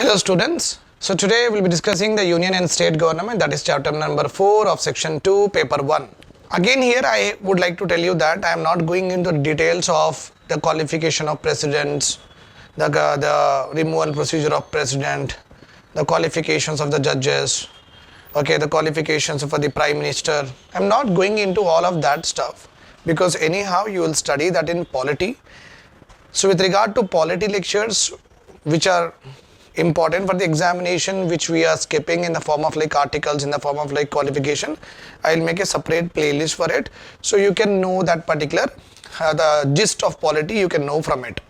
Hello students. So today we will be discussing the union and state government, that is chapter number 4 of section 2 paper 1. Again here I would like to tell you that I am not going into details of the qualification of presidents, the removal procedure of president, the qualifications of the judges, okay, the qualifications for the prime minister. I am not going into all of that stuff because anyhow you will study that in polity. So with regard to polity lectures which are important for the examination, which we are skipping in the form of like articles, in the form of like qualification, I will make a separate playlist for it, so you can know that particular the gist of polity you can know from it.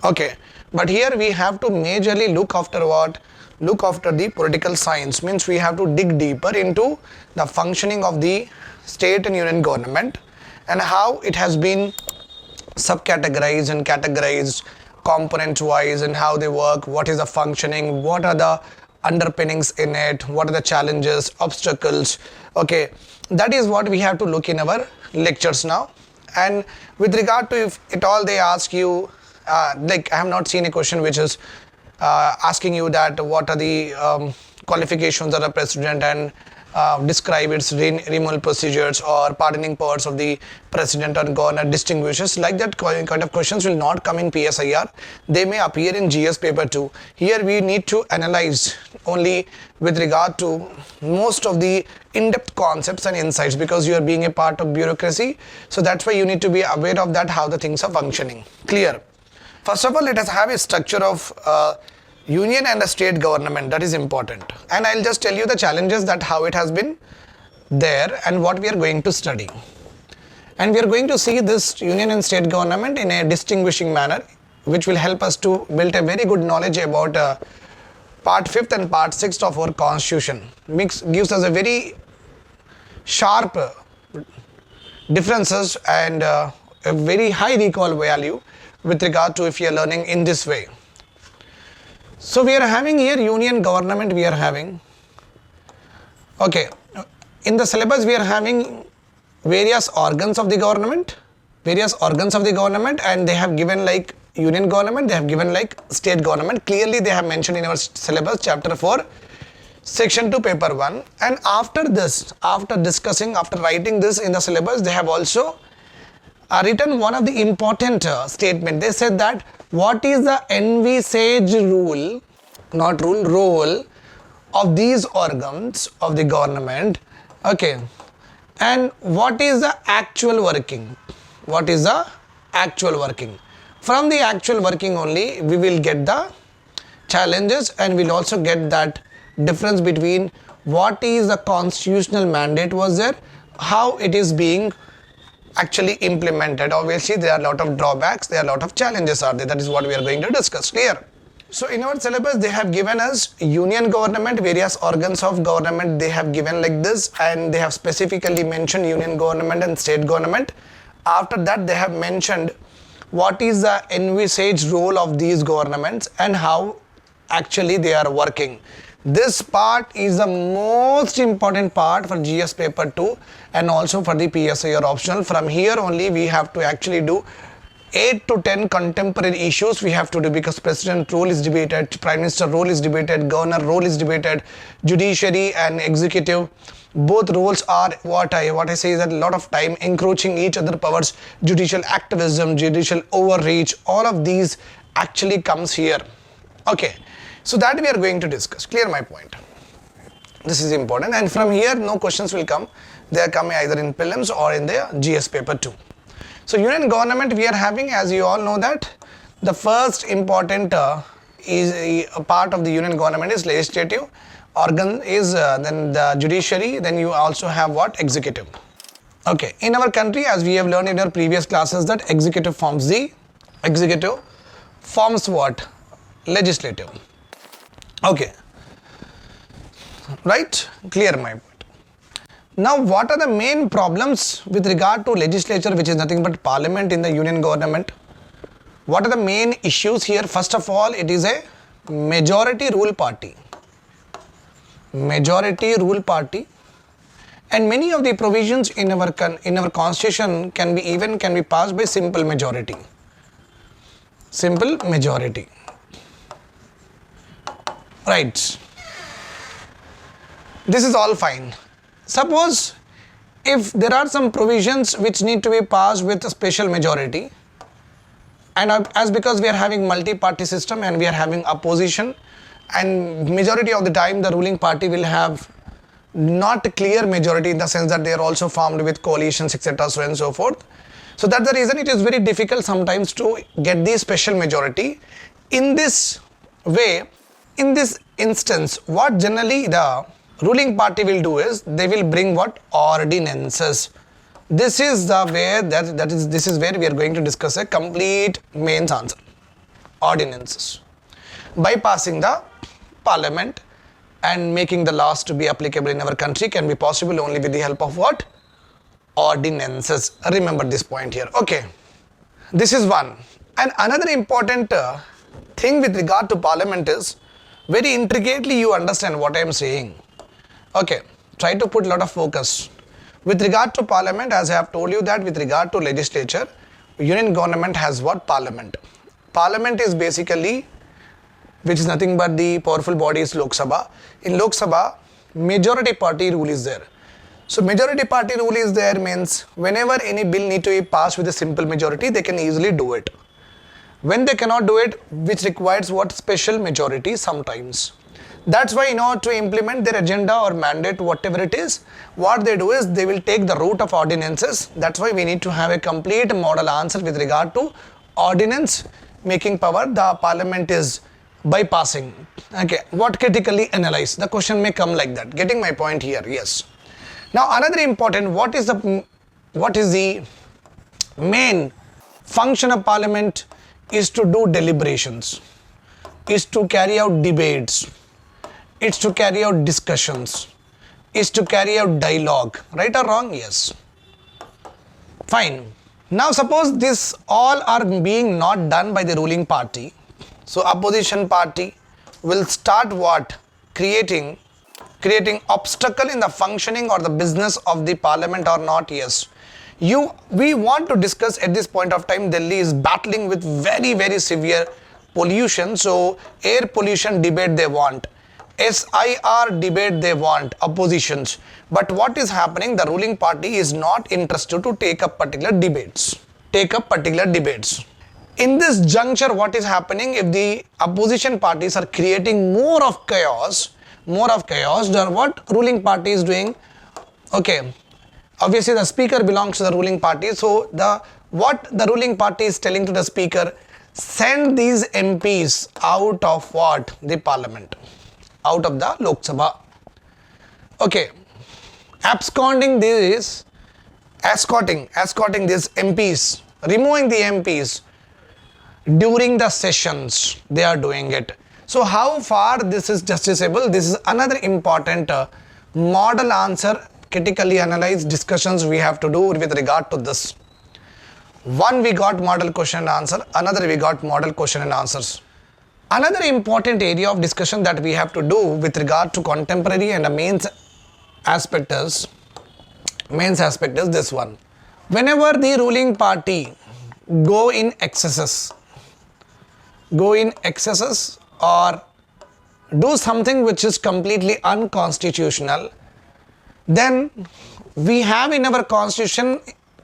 Okay, but here we have to majorly look after what? Look after the political science, means we have to dig deeper into the functioning of the state and union government and how it has been subcategorized and categorized components wise, and how they work, what is the functioning, what are the underpinnings in it, what are the challenges, obstacles. Okay, that is what we have to look in our lectures now. And with regard to if at all they ask you, like I have not seen a question which is asking you that what are the qualifications of the president and describe its removal procedures or pardoning powers of the president or governor distinguishes. Like that kind of questions will not come in PSIR. They may appear in GS paper 2. Here we need to analyze only with regard to most of the in-depth concepts and insights, because you are being a part of bureaucracy. So that's why you need to be aware of that, how the things are functioning. Clear? First of all, let us have a structure of union and the state government. That is important, and I'll just tell you the challenges, that how it has been there and what we are going to study. And we are going to see this union and state government in a distinguishing manner, which will help us to build a very good knowledge about part 5th and part 6th of our constitution. Gives us a very sharp differences and a very high recall value with regard to if you are learning in this way. So we are having here union government, we are having, okay, in the syllabus we are having various organs of the government, and they have given like union government, they have given like state government. Clearly they have mentioned in our syllabus chapter 4 section 2 paper 1, and after this, after writing this in the syllabus, they have also written one of the important statement. They said that what is the envisaged role, not rule, role of these organs of the government, okay, and what is the actual working, what is the actual working. From the actual working only we will get the challenges, and we'll also get that difference between what is the constitutional mandate was there, how it is being actually implemented. Obviously there are a lot of drawbacks, there are a lot of challenges are there. That is what we are going to discuss. Clear? So in our syllabus they have given us union government, various organs of government they have given like this, and they have specifically mentioned union government and state government. After that they have mentioned what is the envisaged role of these governments and how actually they are working. This part is the most important part for GS paper 2 and also for the PSIR optional. From here only we have to actually do 8 to 10 contemporary issues we have to do, because president role is debated, prime minister role is debated, governor role is debated, judiciary and executive, both roles are what I say is that a lot of time encroaching each other powers, judicial activism, judicial overreach, all of these actually comes here. Okay. So that we are going to discuss. Clear my point? This is important, and from here no questions will come. They are coming either in prelims or in the GS paper 2. So union government we are having, as you all know, that the first important is a part of the union government is legislative organ, is then the judiciary, then you also have what? Executive. Okay, in our country, as we have learned in our previous classes, that executive forms what? Legislative. Okay, right? Clear my point. Now what are the main problems with regard to legislature, which is nothing but parliament in the union government? What are the main issues here? First of all, it is a majority rule party, and many of the provisions in our constitution can be passed by simple majority. Right. This is all fine. Suppose if there are some provisions which need to be passed with a special majority, and as because we are having multi-party system and we are having opposition, and majority of the time the ruling party will have not a clear majority in the sense that they are also formed with coalitions, etc., so and so forth. So that's the reason it is very difficult sometimes to get the special majority. In this way, in this instance, what generally the ruling party will do is they will bring what? Ordinances. This is the way this is where we are going to discuss a complete mains answer. Ordinances. Bypassing the parliament and making the laws to be applicable in our country can be possible only with the help of what? Ordinances. Remember this point here. Okay. This is one. And another important thing with regard to parliament is very intricately you understand what I am saying. Okay. Try to put a lot of focus. With regard to parliament, as I have told you that with regard to legislature, union government has what? Parliament. Parliament is basically, which is nothing but the powerful body is Lok Sabha. In Lok Sabha, majority party rule is there. So majority party rule is there means whenever any bill need to be passed with a simple majority, they can easily do it. When they cannot do it, which requires what? Special majority sometimes. That's why in order to implement their agenda or mandate, whatever it is, what they do is they will take the route of ordinances. That's why we need to have a complete model answer with regard to ordinance making power. The parliament is bypassing. Okay, what critically analyze? The question may come like that. Getting my point here? Yes. Now another important, what is the main function of parliament? Is to do deliberations, is to carry out debates, is to carry out discussions, is to carry out dialogue. Right or wrong? Yes. Fine. Now suppose this all are being not done by the ruling party. So opposition party will start what? Creating obstacle in the functioning or the business of the parliament or not? Yes. We want to discuss at this point of time, Delhi is battling with very, very severe pollution. So air pollution debate they want, SIR debate they want, oppositions. But what is happening? The ruling party is not interested to take up particular debates. In this juncture, what is happening? If the opposition parties are creating more of chaos, then what ruling party is doing? Okay. Obviously, the speaker belongs to the ruling party. So, what the ruling party is telling to the speaker, send these MPs out of what? The parliament, out of the Lok Sabha. Okay, escorting these MPs, removing the MPs during the sessions, they are doing it. So, how far this is justiciable? This is another important model answer. Critically analyze discussions we have to do with regard to this. One, we got model question and answer. Another, we got model question and answers. Another important area of discussion that we have to do with regard to contemporary and the mains aspect is this one. Whenever the ruling party go in excesses or do something which is completely unconstitutional, then we have in our constitution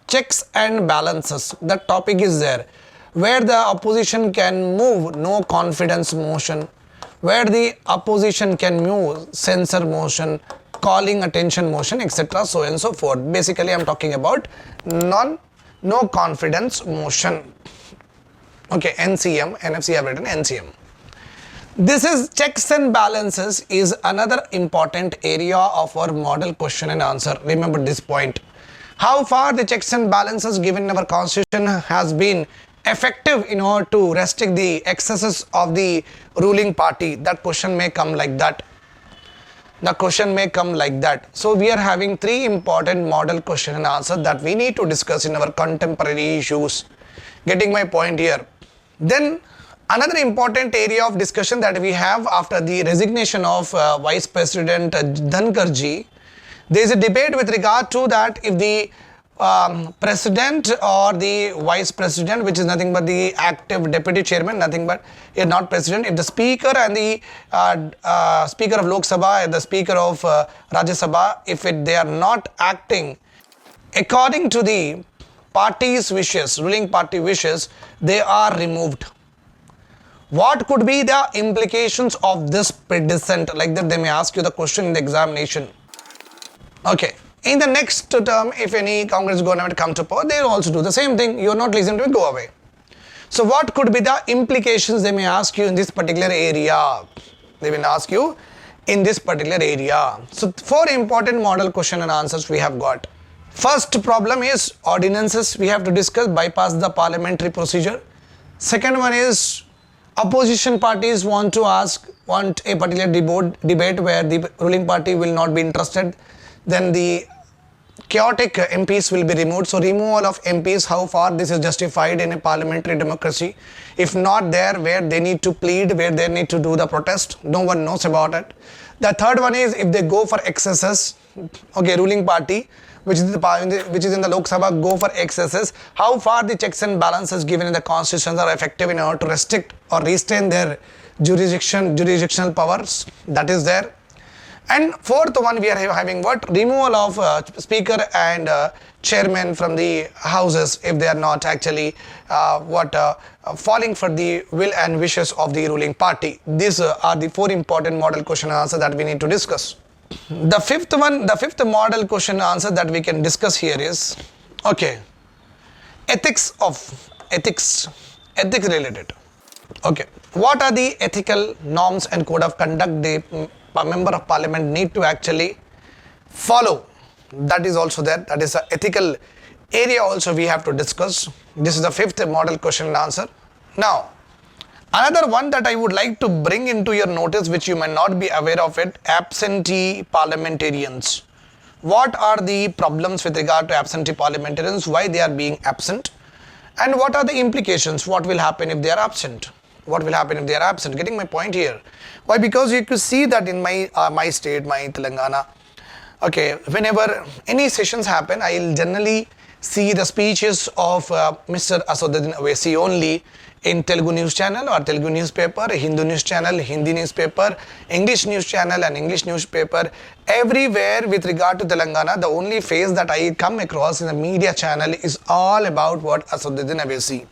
checks and balances. The topic is there where the opposition can move no confidence motion, where the opposition can move censor motion, calling attention motion, etc., so and so forth. Basically, I am talking about no confidence motion. Okay, NCM, NFC have written NCM. This is checks and balances is another important area of our model question and answer. Remember this point. How far the checks and balances given in our constitution has been effective in order to restrict the excesses of the ruling party? That question may come like that. So we are having three important model question and answer that we need to discuss in our contemporary issues. Getting my point here? Then another important area of discussion that we have after the resignation of Vice President Dhankarji, there is a debate with regard to that if the president or the vice president, which is nothing but the active deputy chairman, nothing but not president. If the speaker and the speaker of Lok Sabha and the speaker of Rajya Sabha, if they are not acting according to the party's wishes, ruling party wishes, they are removed. What could be the implications of this predecessor? Like that, they may ask you the question in the examination. Okay. In the next term, if any Congress government come to power, they will also do the same thing. You are not listening to it, go away. So what could be the implications, they may ask you in this particular area. They will ask you in this particular area. So 4 important model question and answers we have got. First problem is ordinances. We have to discuss, bypass the parliamentary procedure. Second one is opposition parties want a particular debate where the ruling party will not be interested. Then the chaotic MPs will be removed. So removal of MPs, how far this is justified in a parliamentary democracy? If not there, where they need to plead, where they need to do the protest, no one knows about it. The third one is if they go for excesses, okay, ruling party, which is in the Lok Sabha, go for excesses, how far the checks and balances given in the constitution are effective in order to restrict or restrain their jurisdictional powers, that is there. And fourth one, we are having what? Removal of speaker and chairman from the houses if they are not actually falling for the will and wishes of the ruling party. These are the 4 important model question and answer that we need to discuss. The fifth model question and answer that we can discuss here is, okay, ethics related. Okay, what are the ethical norms and code of conduct the member of parliament need to actually follow? That is also there. That is an ethical area also we have to discuss. This is the 5th model question and answer. Now, another one that I would like to bring into your notice, which you may not be aware of it, absentee parliamentarians. What are the problems with regard to absentee parliamentarians? Why they are being absent? And what are the implications? What will happen if they are absent? What will happen if they are absent? Getting my point here. Why? Because you could see that in my state, my Telangana, okay, whenever any sessions happen, I will generally see the speeches of Mr. Asaduddin Owaisi only in Telugu news channel or Telugu newspaper, Hindu news channel, Hindi newspaper, English news channel and English newspaper. Everywhere with regard to Telangana, the only face that I come across in the media channel is all about what Asaduddin Owaisi.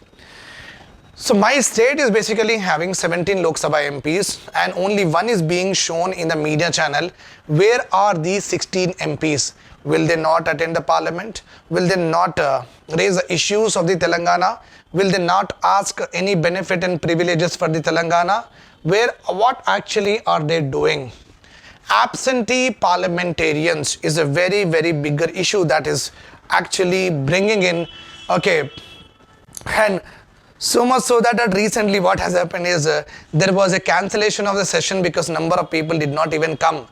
So my state is basically having 17 Lok Sabha MPs and only one is being shown in the media channel. Where are these 16 MPs? Will they not attend the parliament? Will they not raise the issues of the Telangana? Will they not ask any benefit and privileges for the Telangana? What actually are they doing? Absentee parliamentarians is a very, very bigger issue that is actually bringing in, okay, and so much so that recently what has happened is there was a cancellation of the session because number of people did not even come.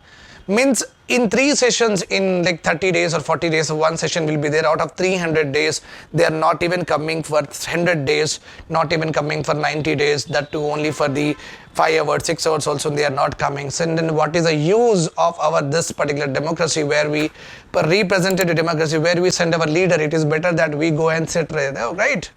Means in 3 sessions in like 30 days or 40 days, one session will be there. Out of 300 days, they are not even coming for 100 days, not even coming for 90 days, that too only for the 5 hours, 6 hours also they are not coming. So then what is the use of our this particular democracy where we representative democracy where we send our leader? It is better that we go and sit there, right?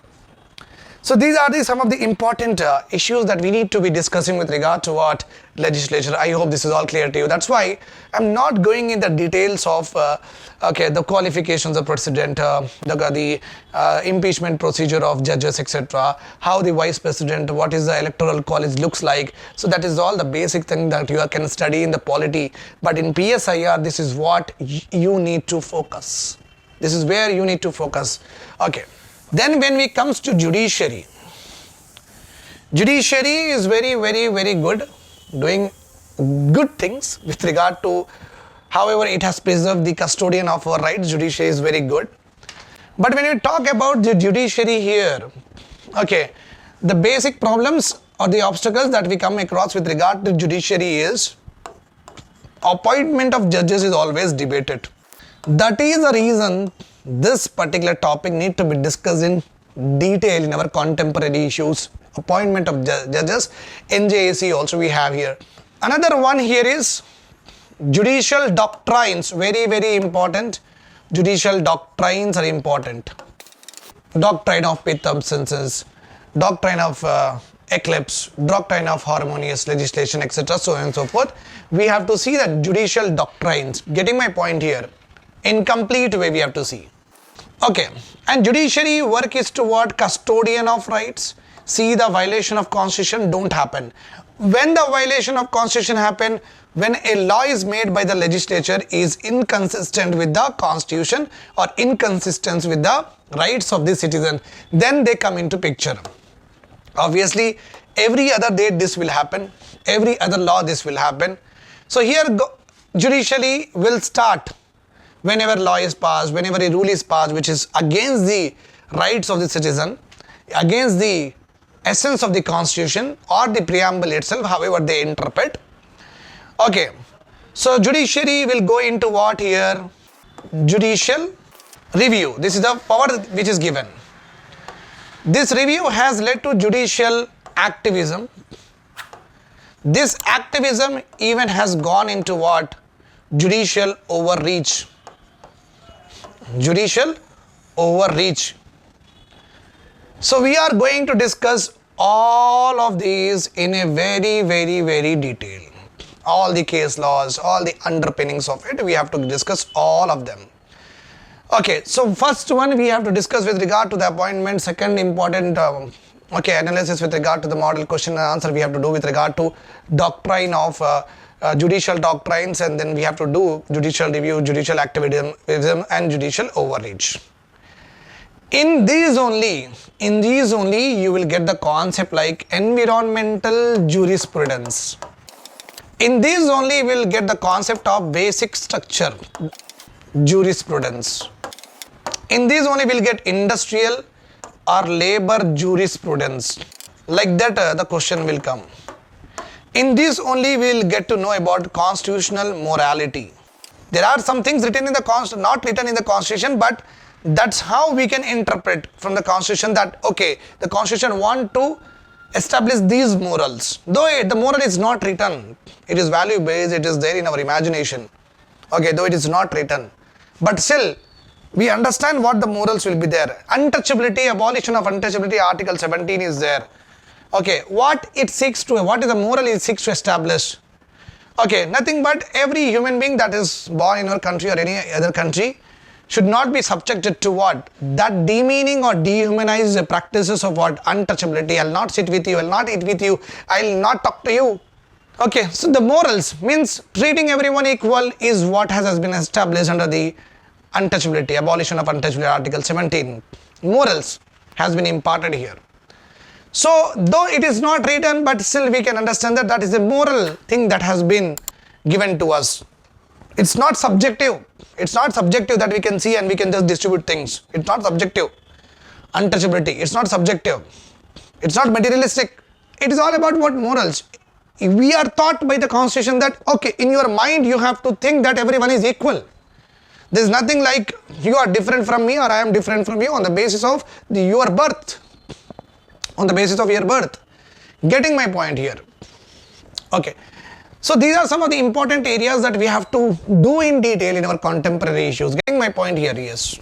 So these are some of the important issues that we need to be discussing with regard to what legislature. I hope this is all clear to you. That's why I'm not going in the details of the qualifications of president, the impeachment procedure of judges, etc. How the vice president, what is the electoral college looks like. So that is all the basic thing that you can study in the polity. But in PSIR, this is what you need to focus. This is where you need to focus. Okay. Then when we comes to judiciary is very, very, very good, doing good things with regard to, however, it has preserved the custodian of our rights. Judiciary is very good. But when we talk about the judiciary here, okay, the basic problems or the obstacles that we come across with regard to judiciary is appointment of judges is always debated. That is the reason this particular topic need to be discussed in detail in our contemporary issues. Appointment of judges, NJAC also we have here. Another one here is judicial doctrines, very, very important. judicial doctrines are important. Doctrine of pith absences, doctrine of eclipse, doctrine of harmonious legislation, etc. so on and so forth. We have to see the judicial doctrines. Getting my point here? In complete way we have to see. Okay, and judiciary work is toward custodian of rights. See, the violation of constitution don't happen. When the violation of constitution happen, when a law is made by the legislature is inconsistent with the constitution or inconsistent with the rights of the citizen, then they come into picture. Obviously, every other day this will happen, every other law this will happen. So here judiciary will start whenever law is passed, whenever a rule is passed which is against the rights of the citizen, against the essence of the constitution or the preamble itself, however they interpret. Okay, so judiciary will go into what here? Judicial review. This is the power which is given. This review has led to judicial activism. This activism even has gone into what? Judicial overreach. Judicial overreach. So we are going to discuss all of these in a very detail. All the case laws, all the underpinnings of it, we have to discuss all of them. Okay, so first one we have to discuss with regard to the appointment. Second important analysis with regard to the model question and answer we have to do with regard to doctrine of judicial doctrines, and then we have to do judicial review, judicial activism and judicial overreach. In these only you will get the concept like environmental jurisprudence. In these only we will get the concept of basic structure jurisprudence. In these only we will get industrial or labor jurisprudence. Like that the question will come. In this only we will get to know about constitutional morality. There are some things written in the constitution, not written in the constitution, but that's how we can interpret from the constitution that okay, the constitution want to establish these morals. Though the moral is not written, it is value based, it is there in our imagination. Okay, though it is not written, but still we understand what the morals will be there. Untouchability, abolition of untouchability, Article 17 is there. Okay, what it seeks to, what is the moral it seeks to establish? Okay, nothing but every human being that is born in our country or any other country should not be subjected to what? That demeaning or dehumanize practices of what? Untouchability. I'll not sit with you, I'll not eat with you, I'll not talk to you. Okay, so the morals means treating everyone equal is what has been established under the untouchability, abolition of untouchability, Article 17. Morals has been imparted here. So, though it is not written, but still we can understand that that is a moral thing that has been given to us. It's not subjective. It's not subjective that we can see and we can just distribute things. It's not subjective. Untouchability, it's not subjective. It's not materialistic. It is all about what morals. We are taught by the constitution that okay, in your mind you have to think that everyone is equal. There is nothing like you are different from me or I am different from you on the basis of your birth. On the basis of your birth. Getting my point here. Okay. So these are some of the important areas that we have to do in detail in our contemporary issues. Getting my point here, yes.